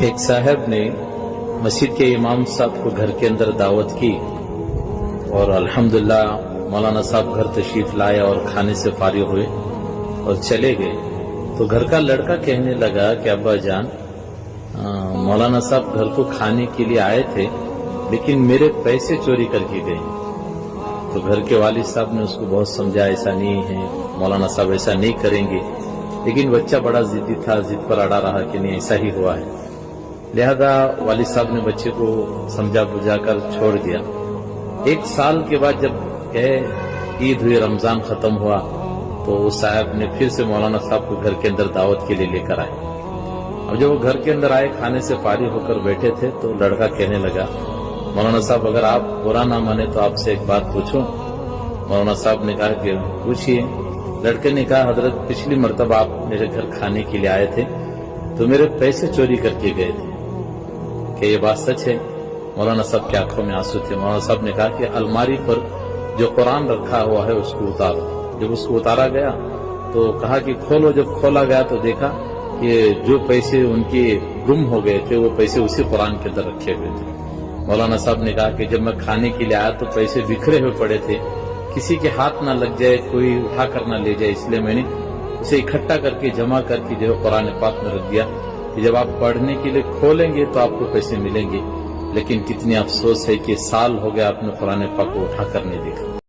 ایک صاحب نے مسجد کے امام صاحب کو گھر کے اندر دعوت کی اور الحمدللہ مولانا صاحب گھر تشریف لائے اور کھانے سے فارغ ہوئے اور چلے گئے تو گھر کا لڑکا کہنے لگا کہ ابا جان مولانا صاحب گھر کو کھانے کے لیے آئے تھے لیکن میرے پیسے چوری کر کے گئے۔ تو گھر کے والد صاحب نے اس کو بہت سمجھا ایسا نہیں ہے، مولانا صاحب ایسا نہیں کریں گے، لیکن بچہ بڑا ضدی تھا، ضد پر اڑا رہا کہ نہیں ایسا ہی ہوا ہے۔ لہذا والد صاحب نے بچے کو سمجھا بجھا کر چھوڑ دیا۔ ایک سال کے بعد جب عید ہوئی، رمضان ختم ہوا تو اس صاحب نے پھر سے مولانا صاحب کو گھر کے اندر دعوت کے لیے لے کر آئے۔ اب جب وہ گھر کے اندر آئے، کھانے سے فارغ ہو کر بیٹھے تھے تو لڑکا کہنے لگا مولانا صاحب اگر آپ برا نہ مانے تو آپ سے ایک بات پوچھوں؟ مولانا صاحب نے کہا کہ پوچھئے۔ لڑکے نے کہا حضرت پچھلی مرتبہ آپ میرے گھر کھانے کے لیے آئے تھے تو میرے پیسے چوری کر کے گئے تھے، کہ یہ بات سچ ہے؟ مولانا صاحب کی آنکھوں میں آنسو تھے۔ مولانا صاحب نے کہا کہ الماری پر جو قرآن رکھا ہوا ہے اس کو اتارو۔ جب اس کو اتارا گیا تو کہا کہ کھولو۔ جب کھولا گیا تو دیکھا کہ جو پیسے ان کے گم ہو گئے تھے وہ پیسے اسی قرآن کے اندر رکھے ہوئے تھے۔ مولانا صاحب نے کہا کہ جب میں کھانے کے لیے آیا تو پیسے بکھرے ہوئے پڑے تھے، کسی کے ہاتھ نہ لگ جائے، کوئی اٹھا کر نہ لے جائے، اس لیے میں نے اسے اکٹھا کر کے جمع کر کے جو قرآن پاک میں رکھ دیا کہ جب آپ پڑھنے کے لیے کھولیں گے تو آپ کو پیسے ملیں گے۔ لیکن کتنی افسوس ہے کہ سال ہو گیا آپ نے قرآن پاک کو اٹھا کر نہیں دیکھا۔